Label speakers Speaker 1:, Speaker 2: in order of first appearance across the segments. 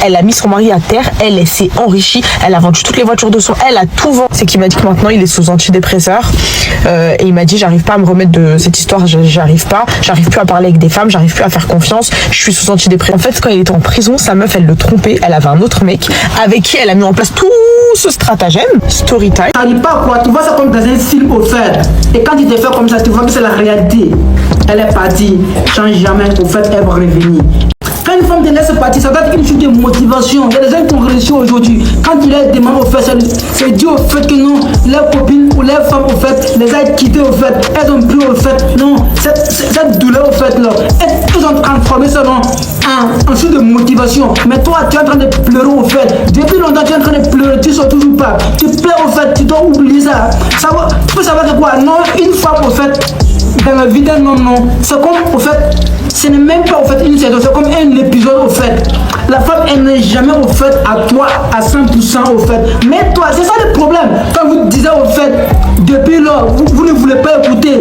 Speaker 1: elle a mis son mari à terre, elle s'est enrichie, elle a vendu toutes les voitures de son, elle a tout vendu. C'est qu'il m'a dit que maintenant il est sous antidépresseur et il m'a dit j'arrive pas à me remettre de cette histoire, j'arrive plus à parler avec des femmes, j'arrive plus à faire confiance, je suis sous antidépresseur. En fait, quand il était en prison, sa meuf elle le trompait, elle avait un autre mec avec qui elle a mis en place tout ce stratagème. Story time.
Speaker 2: T'arrives pas quoi, tu vois ça comme dans un film au fait. Et quand tu te fais comme ça, tu vois que c'est la réalité. Elle est partie, change jamais, au fait elle va revenir. Quand une femme te laisse partir, ça doit être une chute de motivation. Il y a des gens qui ont réussi aujourd'hui. Quand tu leur demandes au fait, c'est dû au fait que non, leurs copines ou leurs femmes au fait les a quittées au fait. Elles ont plus au fait, non, cette douleur au fait là. Elles ont transformé ça en chute de motivation. Mais toi, tu es en train de pleurer au fait. Depuis longtemps, tu es en train de pleurer, tu ne sors toujours pas. Tu pleures au fait, tu dois oublier ça. Tu peux savoir que quoi? Non, une femme au fait, dans la vie d'un homme, non, c'est comme au fait. Ce n'est même pas au fait une saison, c'est comme un épisode au fait. La femme, elle n'est jamais au fait à toi à 100% au fait. Mais toi, c'est ça le problème. Quand vous disiez au fait, depuis là, vous ne voulez pas écouter.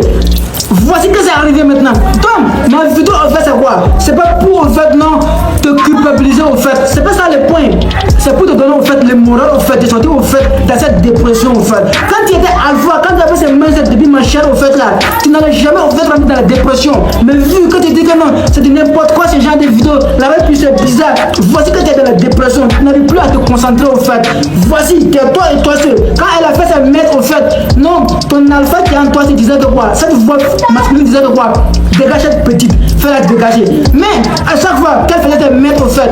Speaker 2: Voici que c'est arrivé maintenant. Donc, ma vidéo en fait c'est quoi? C'est pas pour au fait non te culpabiliser au fait. C'est pas ça le point. C'est pour te donner au fait le moral au fait de sortir au fait dans cette dépression au fait. Quand tu étais alpha, quand tu avais ces mindset depuis ma chaîne au fait là, tu n'allais jamais au fait rentrer dans la dépression. Mais vu que tu dis que non, c'est de n'importe quoi ce genre de vidéo, la même plus c'est bizarre. Voici que tu es dans la dépression, tu n'arrives plus à te concentrer au fait. Voici, tu es toi et toi seul. Quand elle a fait sa mettre au fait, non, ton alpha qui est en toi se disait de quoi? Cette voix masculine disait de quoi? Dégage cette petite, fais-la dégager. Mais à chaque fois qu'elle faisait te mettre au fait,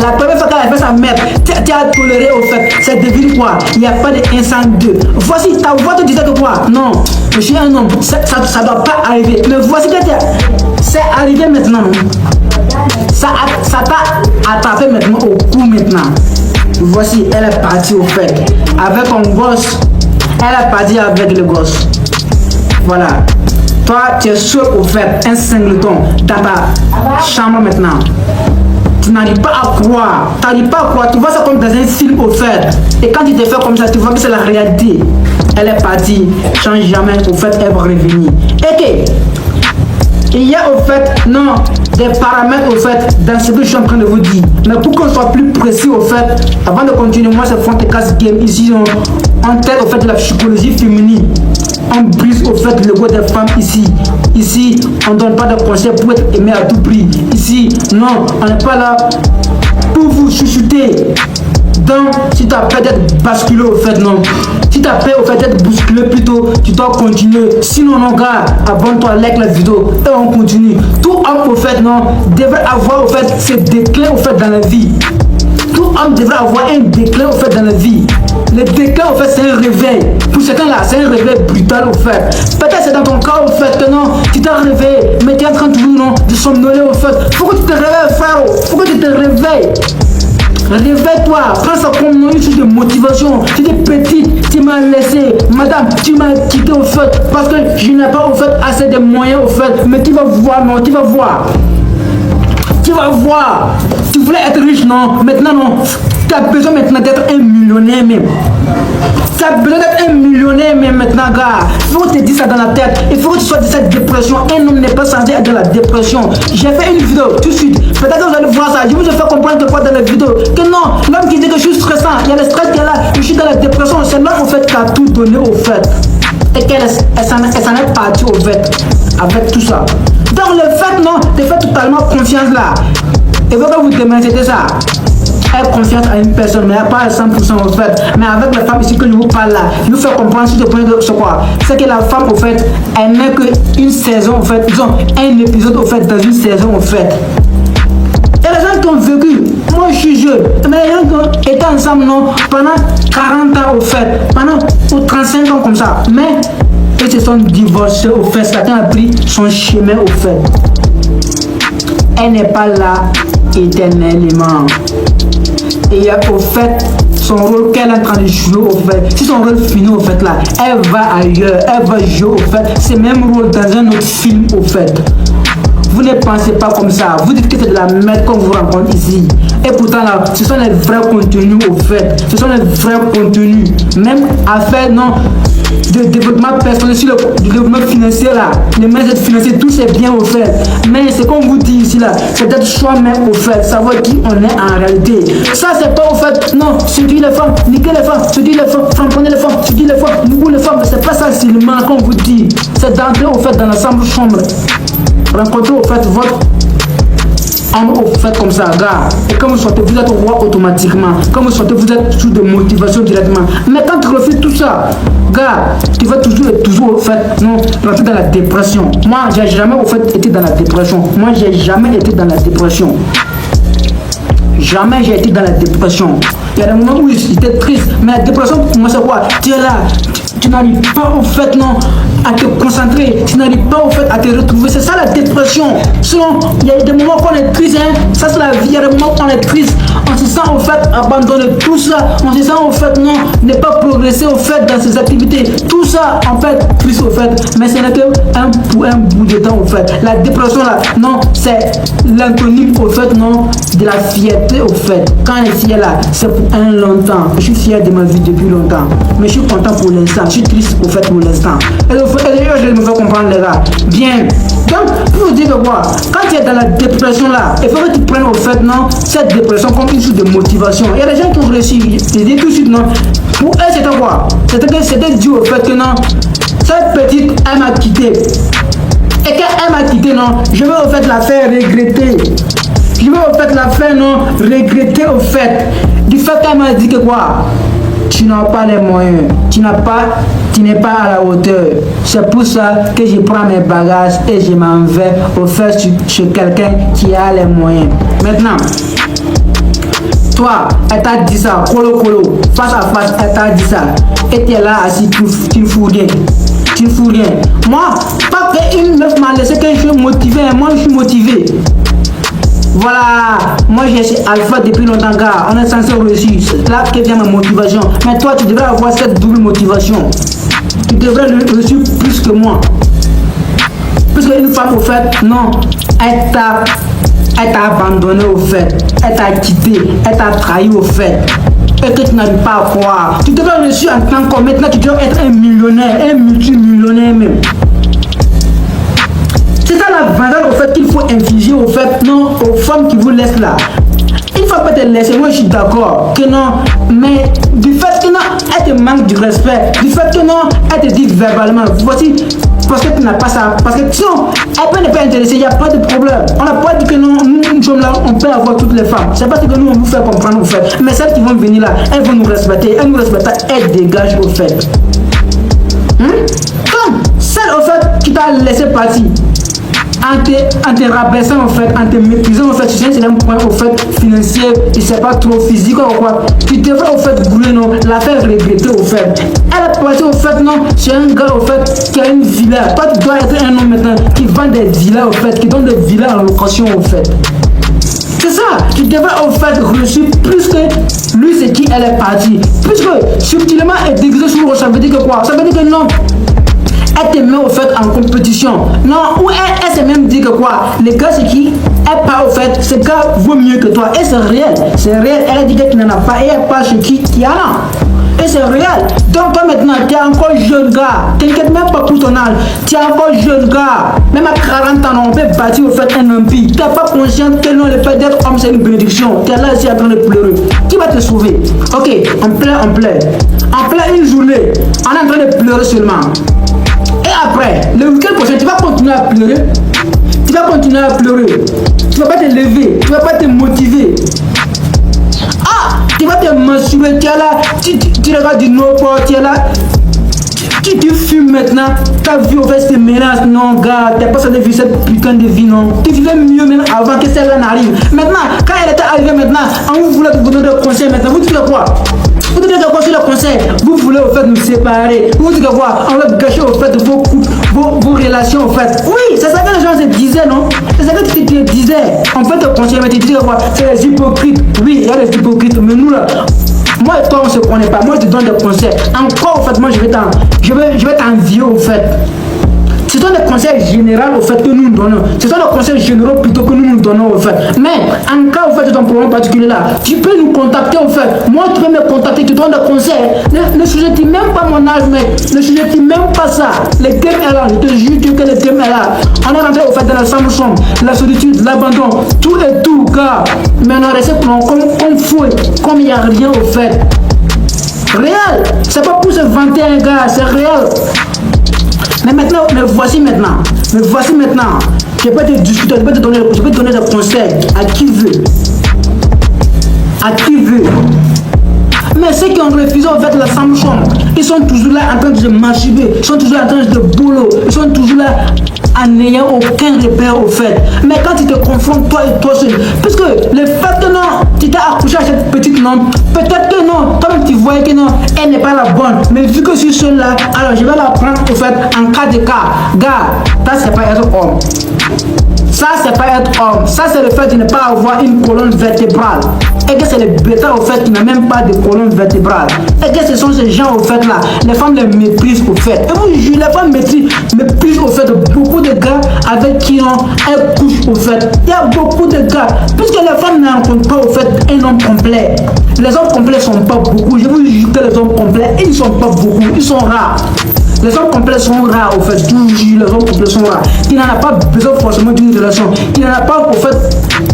Speaker 2: la première fois qu'elle a fait sa mère, tu as toléré au fait, c'est devine quoi? Il n'y a pas de 1 sans 2. Voici, ta voix te disait de quoi? Non, je suis un homme, ça ne doit pas arriver. Mais voici que c'est arrivé maintenant. Ça t'a attrapé maintenant au cou maintenant. Voici, elle est partie au fait. Avec ton gosse, elle est partie avec le gosse. Voilà. Toi, tu es seul au fait, un singleton dans ta chambre maintenant. Tu n'arrives pas à croire. Tu n'arrives pas à croire. Tu vois ça comme dans un film au fait. Et quand tu te fais comme ça, tu vois que c'est la réalité. Elle est partie, change jamais. Au fait, elle va revenir. Et que il y a au fait, non, des paramètres au fait dans ce que je suis en train de vous dire. Mais pour qu'on soit plus précis au fait, avant de continuer, moi c'est Fontecast Game. Ici, on traite au fait de la psychologie féminine. On brise au fait le goût des femmes ici. Ici, on ne donne pas de conseils pour être aimé à tout prix. Ici, non, on n'est pas là pour vous chuchoter. Donc, si tu as peur d'être basculé au fait, non. Si tu as peur au fait d'être bousculé plutôt, tu dois continuer. Sinon, non, gars, abonne-toi, like la vidéo et on continue. Tout homme au fait, non, devrait avoir au fait ses déclins au fait dans la vie. Tout homme devrait avoir un déclin au fait dans la vie. Le déclin au fait c'est un réveil. Pour certains là, c'est un réveil brutal au fait. Peut-être c'est dans ton cas au fait que non, tu t'es réveillé, mais tu es en train toujours non, de somnoler au fait. Faut que tu te réveilles frère, faut que tu te réveilles. Réveille-toi, prends ça comme une chose de motivation. Tu es petite, tu m'as laissé, madame, tu m'as quitté au fait parce que je n'ai pas au fait assez de moyens au fait. Mais tu vas voir, non, tu vas voir. Tu vas voir. Tu voulais être riche, non? Maintenant, non. Tu as besoin maintenant d'être un millionnaire même. Tu as besoin d'être un millionnaire même maintenant, gars. Il faut que tu te dises ça dans la tête. Il faut que tu sois de cette dépression. Un homme n'est pas censé être dans la dépression. J'ai fait une vidéo tout de suite. Peut-être que vous allez voir ça. Je vous ai fait comprendre quoi dans la vidéo. Que non, l'homme qui dit que je suis stressant, il y a le stress qui est là, je suis dans la dépression. C'est l'homme au fait qui a tout donné au fait. Et qu'elle s'en est partie au fait. Avec tout ça. Donc le fait, non, de faire totalement confiance là. Et vous que vous demandez, c'était ça. Faire confiance à une personne, mais pas à 100% au fait. Mais avec la femme ici que je vous parle là, je vous fais comprendre sur le point de ce quoi. C'est que la femme au fait, elle n'est qu'une saison au fait. Disons, un épisode au fait dans une saison au fait. Et les gens qui ont vécu, moi je suis jeune, mais les gens qui étaient ensemble non, pendant 40 ans au fait, pendant ou 35 ans comme ça. Mais ils se sont divorcés au fait, chacun a pris son chemin au fait. Elle n'est pas là éternellement. Et au fait, son rôle qu'elle est en train de jouer au fait, si son rôle finit au fait là, elle va ailleurs, elle va jouer au fait, c'est même rôle dans un autre film au fait. vous ne pensez pas comme ça. Vous dites que c'est de la merde qu'on vous rencontre ici. Et pourtant, là, ce sont les vrais contenus, au fait. Ce sont les vrais contenus. Même affaire, non, de développement personnel, sur le développement financier, là. Les méthodes financières, tout c'est bien, au fait. Mais ce qu'on vous dit ici, là, c'est d'être soi-même, au fait. Savoir qui on est en réalité. Ça, c'est pas, au fait, non, séduire les femmes, niquer les femmes, séduire les femmes, framponner les femmes, séduire les femmes, nous les femmes. C'est pas ça seulement qu'on vous dit. C'est d'entrer, au fait, dans la chambre. Rencontrer, au fait, votre vous faites comme ça, gars. Et quand vous sortez, vous êtes roi automatiquement. Quand vous sortez, vous êtes sous de motivation directement. Mais quand tu refais tout ça, gars, tu vas toujours au fait, non, rentrer dans la dépression. Moi, j'ai jamais au fait été dans la dépression. Moi, j'ai jamais été dans la dépression. Jamais j'ai été dans la dépression. Il y a des moments où j'étais triste, mais la dépression, pour moi, c'est quoi? Tu es là, tu n'arrives pas au fait, non, à te concentrer, tu n'arrives pas au fait à te retrouver. C'est ça la dépression. Sinon, il y a des moments où on est triste, hein. Ça c'est la vie. Il y a des moments où on est triste, on se sent au fait abandonné, tout ça, on se sent au fait, non, ne pas progresser au fait dans ses activités. Tout ça, en fait, triste au fait. Mais ce n'est qu'un bout de temps au fait. La dépression là, non, c'est l'antonyme au fait, non, de la fierté au fait. Quand elle est fière là, c'est pour un longtemps. Je suis fier de ma vie depuis longtemps. Mais je suis content pour l'instant. Je suis triste au fait pour l'instant. Et d'ailleurs, je me fais comprendre les gars. Bien. Donc, pour vous dire que quoi, quand tu es dans la dépression là, il faut que tu prennes au fait, non, cette dépression comme une source de motivation. Il y a des gens qui ont réussi. Je dis tout de suite, non. Pour eux, c'était quoi? C'était dû au fait que non, cette petite, elle m'a quitté. Et quand elle m'a quitté, non, je vais au fait la faire regretter. Je vais au fait la faire, non, regretter au fait. Du fait qu'elle m'a dit que quoi? Tu n'as pas les moyens, tu n'es pas à la hauteur. C'est pour ça que je prends mes bagages et je m'en vais au fait chez quelqu'un qui a les moyens. Maintenant, toi, elle t'a dit ça, colo, face à face, elle t'a dit ça. Et tu es là assis, tu ne fous rien. Tu ne fous rien. Moi, pas qu'une meuf m'a laissé que je suis motivé, moi je suis motivé. Voilà, moi j'ai chez Alpha depuis longtemps, gars. On est censé réussir. C'est là que vient ma motivation. Mais toi, tu devrais avoir cette double motivation. Tu devrais réussir plus que moi. Parce qu'une femme, au fait, non, elle t'a abandonné, au fait. Elle t'a quitté, elle t'a trahi, au fait. Et que tu n'arrives pas à croire. Tu devrais réussir en tant que maintenant, tu dois être un millionnaire, un multimillionnaire même. C'est ça la valeur au fait qu'il faut infliger au fait, non, aux femmes qui vous laissent là. Il ne faut pas te laisser, moi je suis d'accord que non, mais du fait que non, elle te manque du respect, du fait que non, elle te dit verbalement, voici, parce que tu n'as pas ça, parce que sinon, elle peut ne pas intéresser, il n'y a pas de problème. On n'a pas dit que non, nous sommes là, on peut avoir toutes les femmes. C'est pas ce que nous on vous fait comprendre au fait. Mais celles qui vont venir là, elles vont nous respecter, elles nous respectent, elles dégagent au fait. Comme celle au fait qui t'a laissé partir. En te rabaissant en fait, en te méprisant en fait, tu sais, c'est un point au fait financier, et c'est pas trop physique ou quoi. Tu devrais au fait gouler, non, la faire regretter au fait. Elle est passée au fait, non, c'est un gars au fait qui a une villa. Toi, tu dois être un homme maintenant qui vend des villas au fait, qui donne des villas en location au fait. C'est ça, tu devrais au fait reçu plus que lui, c'est qui elle est partie. Plus que subtilement et déguisé sur le, ça veut dire que quoi? Ça veut dire que non. Elle te met au fait en compétition. Non, ou elle s'est même dit que quoi? Les gars, c'est qui? Elle part au fait, ce gars vaut mieux que toi. Et c'est réel. C'est réel. Elle a dit qu'elle n'en a pas. Et elle part chez qui y en a. Et c'est réel. Donc toi maintenant, tu es encore jeune gars. T'inquiète même pas pour ton âge. Tu es encore jeune gars. Même à 40 ans, on peut bâtir au fait un empire. Tu n'es pas conscient que non, le fait d'être homme, c'est une bénédiction. Tu es là ici en train de pleurer. Qui va te sauver? Ok, on pleure. En pleure une journée. On est en train de pleurer seulement. Et après, le week-end prochain, tu vas continuer à pleurer. Tu vas continuer à pleurer. Tu vas pas te lever. Tu vas pas te motiver. Ah, tu vas te mensurer. Tu es là. Tu regardes du no-port. Tu es là. Tu fumes maintenant. Ta vie au fait se menace. Non, gars, t'es pas censé vivre cette putain de vie, non. Tu vivais mieux même avant que celle-là n'arrive. Maintenant, quand elle était arrivée maintenant, on vous voulait vous donner des conseils maintenant. Vous dites quoi? Vous dites quoi sur le conseil? Vous voulez au fait nous séparer. Vous dites quoi? On va gâcher au fait vos couples, vos relations au fait. Oui, c'est ça que les gens se disaient, non? C'est ça que tu te disais. On fait te conseiller, mais tu disais quoi? C'est les hypocrites. Oui, il y a les hypocrites, mais nous là. Moi et toi on se connaît pas, moi je te donne des conseils. Encore au fait, moi je vais t'envier au fait. Ce sont des conseils généraux au fait que nous donnons. Ce sont des conseils généraux plutôt que nous donnons au fait. Mais en cas au fait de ton problème particulier là, tu peux nous contacter au fait. Moi tu peux me contacter, tu donnes des conseils. Ne sujette même pas mon âge, mec. Ne sujette même pas ça. Le thème est là. Je te jure que le thème est là. On est rentré au fait dans la chambre, la solitude, l'abandon, tout et tout, gars. Mais on a resté comme fouet, comme il n'y a rien au fait. Réel, c'est pas pour se vanter un gars, c'est réel. Mais maintenant, voici maintenant. Je peux te discuter, je peux te donner des conseils à qui veut. À qui veut. Mais ceux qui ont refusé en fait la chambre, ils sont toujours là en train de se masturber, ils sont toujours en train de boulot, ils sont toujours là en n'ayant aucun repère au fait. Mais quand tu te confrontes toi et toi seul, parce que le fait que non, tu t'es accouché à cette petite non, peut-être que non, toi-même tu voyais que non, elle n'est pas la bonne. Mais vu que je suis seul là, alors je vais la prendre au fait en cas de cas. Gars, ça c'est pas être homme. Ça c'est pas être homme. Ça c'est le fait de ne pas avoir une colonne vertébrale. Et que c'est les bêtas au fait qui n'ont même pas de colonne vertébrale. Et que ce sont ces gens au fait là, les femmes les méprisent au fait. Et vous jure, les femmes méprisent au fait beaucoup de gars avec qui elles couchent au fait. Il y a beaucoup de gars, puisque les femmes ne rencontrent pas au fait un homme complet. Les hommes complets ne sont pas beaucoup. Je vous jure que les hommes complets, ils ne sont pas beaucoup, ils sont rares. Les hommes complets sont rares au fait, toujours les hommes complets sont rares. Qui n'en a pas besoin forcément d'une relation, qui n'en a pas au fait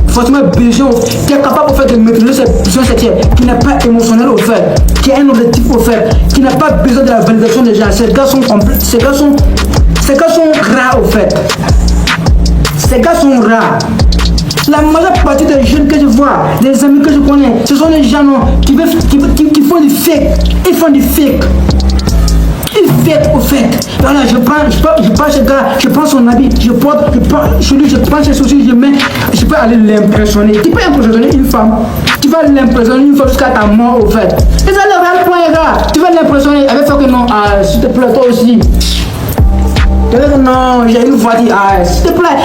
Speaker 2: forcément besoin, qui est capable au fait de maîtriser ses besoins sexuels, qui n'est pas émotionnel au fait, qui a un objectif au fait, qui n'a pas besoin de la validation des gens. Ces gars sont complets, ces gars sont rares au fait. Ces gars sont rares. La majeure partie des jeunes que je vois, des amis que je connais, ce sont des gens qui font du fake. Ils font du fake. Il fait au fait. Voilà, je prends ce gars, je prends son habit, je prends chez lui, je prends ses soucis, je peux aller l'impressionner. Tu peux impressionner une femme. Tu vas l'impressionner une fois jusqu'à ta mort au fait. Et ça le vrai point, gars. Tu vas l'impressionner. Elle va faire que non, s'il te plaît, toi aussi. Tu vas dire non, j'ai une voiture, s'il te plaît.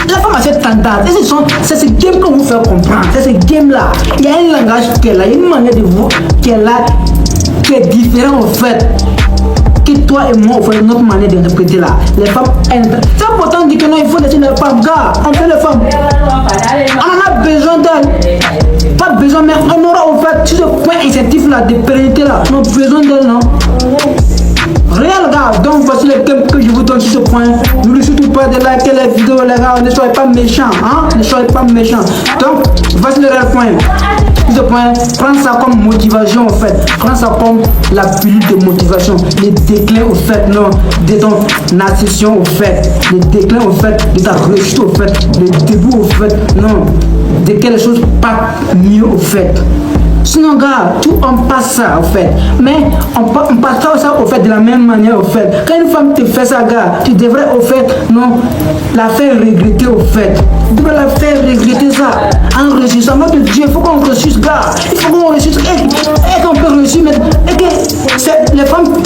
Speaker 2: La femme a cette tendance. C'est ce game qu'on vous fait comprendre. C'est ce game-là. Il y a un langage qu'elle a, il y a une manière de voir qu'elle a qui est différent au fait. Que toi et moi, on fait notre manière de répéter là. Les femmes, c'est important de dire que non, il faut laisser les femmes. Gars, on fait les femmes. On en a besoin d'elles. Pas besoin, mais on aura au fait sur ce point incentif là, de pérennité là. On a besoin d'elles, non? Réel, gars. Donc, voici le thème que je vous donne sur ce point. N'oubliez surtout pas de liker les vidéos, les gars. Ne soyez pas méchants, hein? Ne soyez pas méchants. Donc, voici le réel point. Ce point, prends ça comme motivation au fait, prends ça comme la pilule de motivation, le déclin au fait, non, de ton ascension au fait, le déclin au fait, de ta réussite au fait, le début au fait, non, de quelque chose pas mieux au fait. Sinon, gars, tout on passe ça au fait. Mais on passe pas ça au fait de la même manière au fait. Quand une femme te fait ça, gars, tu devrais au fait, non, la faire regretter au fait. Tu devrais la faire regretter ça. En réussissant, moi, Dieu, il faut qu'on réussisse, gars. Il faut qu'on réussisse. Et qu'on peut réussir, mais et que les femmes vous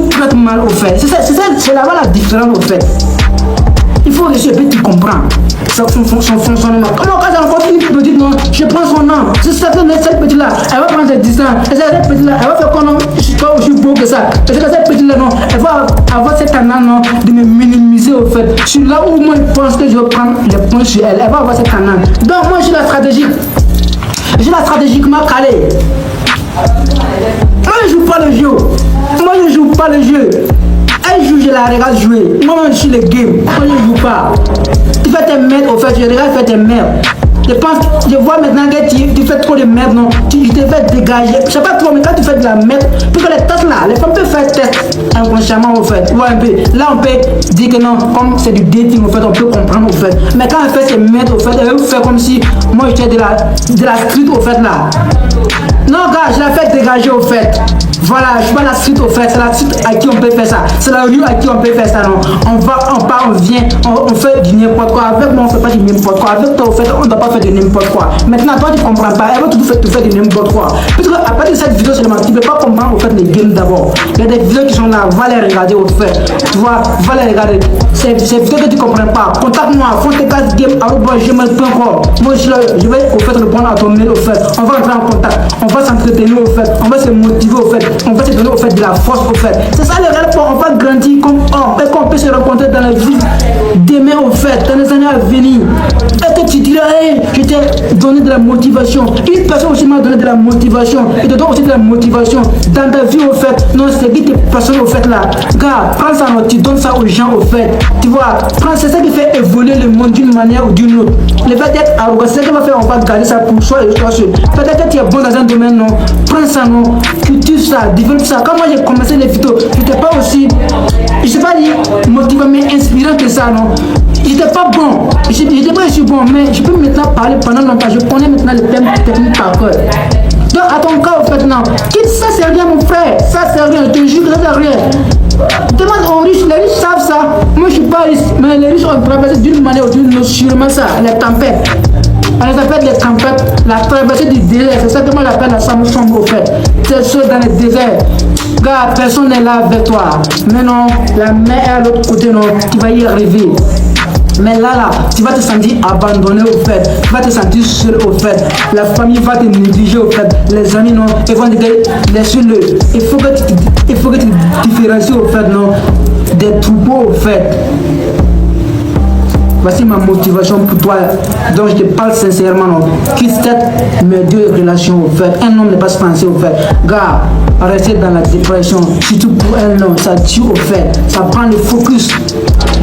Speaker 2: traitent mal au fait. C'est là-bas la différence au fait. Il faut réussir, et puis tu comprends. Son fonctionnement. Comment quand j'ai encore une petite, non, je prends son nom. C'est cette petite là, elle va prendre ses distances. Et cette petite là, elle va faire quoi, non, je suis pas aussi beau que ça. Parce que cette petite là, non, elle va avoir cette tendance, non, de me minimiser au fait. Je suis là où moi je pense que je vais prendre les points sur elle. Elle va avoir cette tendance. Donc moi j'ai la stratégie. J'ai la stratégiquement calée. Moi je joue pas le jeu. Moi je joue pas le jeu. Elle joue, je la regarde jouer. Moi je suis le game. Moi je joue pas. Tu fais tes merdes au fait, je regarde faire tes merdes. Je vois maintenant que tu fais trop de merde, non? Tu te fais dégager. Je sais pas trop, mais quand tu fais de la merde, parce que les tests là, les femmes peuvent faire test inconsciemment au fait. Ouais, un peu. Là, on peut dire que non, comme c'est du dating au fait, on peut comprendre au fait. Mais quand elle fait ses merdes au fait, elle veut faire comme si moi j'étais de la street au fait là. Non, gars, je la fais dégager au fait. Voilà, je suis pas la street au fait, c'est la street à qui on peut faire ça. C'est la rue à qui on peut faire ça, non? On va, on part, on vient, on fait du n'importe quoi. Avec moi, on fait pas du n'importe quoi. Avec toi, au fait, on ne doit pas faire de n'importe quoi. Maintenant, toi, tu comprends pas. Elle va tout faire de n'importe quoi. Puisque à partir de cette vidéo seulement, tu ne peux pas comprendre au fait les games d'abord. Il y a des vidéos qui sont là, va les regarder au fait. Tu vois, va les regarder. Ces vidéos que tu ne comprends pas, contacte-moi, fontecasgame@gmail.com. Moi, je vais au fait répondre à ton mail au fait. On va entrer en contact, on va s'entretenir au fait, on va se motiver au fait. on va se donner au fait de la force au fait. C'est ça le réel point, on va grandir comme homme et qu'on peut se rencontrer dans la vie demain au fait, dans les années à venir. Et que tu diras, hey, je t'ai donné de la motivation. Une personne aussi m'a donné de la motivation. Et te donne aussi de la motivation dans ta vie au fait. Non, c'est qui tes personnes au fait là. Gars, prends ça, tu donnes ça aux gens au fait. Tu vois, c'est ça qui fait évoluer le monde d'une manière ou d'une autre. Le fait d'être arrogant, c'est ça qui va faire, on va garder ça pour soi et toi seul. Peut-être que tu es bon dans un domaine, non. Prends ça, non. Cultive ça, développe ça. Quand moi j'ai commencé les vidéos, je n'étais pas aussi, je sais pas dire motivant, mais inspirant que ça, non. J'étais pas bon, j'étais pas aussi bon, mais je peux maintenant parler pendant longtemps. Je connais maintenant les thèmes techniques par cœur. Donc à ton cas, au fait, non. Quitte ça, c'est rien, mon frère. Ça, c'est rien. Je te jure que ça, c'est rien. Demande aux riches, les riches savent ça. Moi, je suis pas riche, mais les riches ont traversé d'une manière ou d'une autre, sûrement ça, les tempêtes. On les appelle les tempêtes, la traversée du désert, c'est ça que moi j'appelle la chambre au fait. C'est ceux dans le désert. Gars, personne n'est là avec toi. Mais non, la mer est à l'autre côté, non, tu vas y arriver. Mais là, tu vas te sentir abandonné au fait. Tu vas te sentir seul au fait. La famille va te négliger au fait. Les amis, non, ils vont te dire, laisse-le. Il faut que tu différencies au fait, non, des troupeaux au fait. Voici ma motivation pour toi, donc je te parle sincèrement, non. Quitte mes deux relations au fait. Un homme n'est pas pensé au fait. Gars, rester dans la dépression, surtout pour un homme, ça tue au fait. Ça prend le focus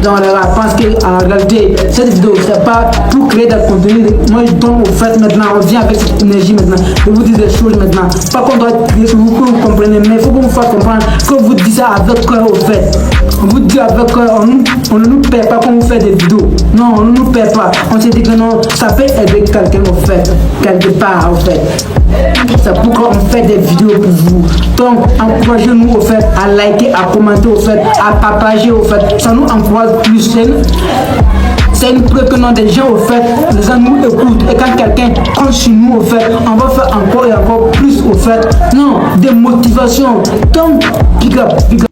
Speaker 2: dans la pense qu'en réalité, cette vidéo, c'est pas pour créer des contenus. Moi, je donne au fait maintenant, on vient avec cette énergie maintenant. Je vous dis des choses maintenant. Pas qu'on doit dire que vous comprenez, mais il faut qu'on vous fasse comprendre que vous dites ça avec cœur au fait. On vous dit avec cœur, on ne nous paie pas quand on fait des vidéos. Non, on ne nous paie pas. On se dit que non, ça peut aider quelqu'un au fait, quelque part au fait. C'est pourquoi on fait des vidéos pour vous. Donc, encouragez-nous au fait à liker, à commenter au fait, à partager au fait. Ça nous encourage plus. C'est une preuve que non, des gens au fait, les gens nous écoutent. Et quand quelqu'un compte sur nous au fait, on va faire encore et encore plus au fait. Non, des motivations. Donc, big up, big up.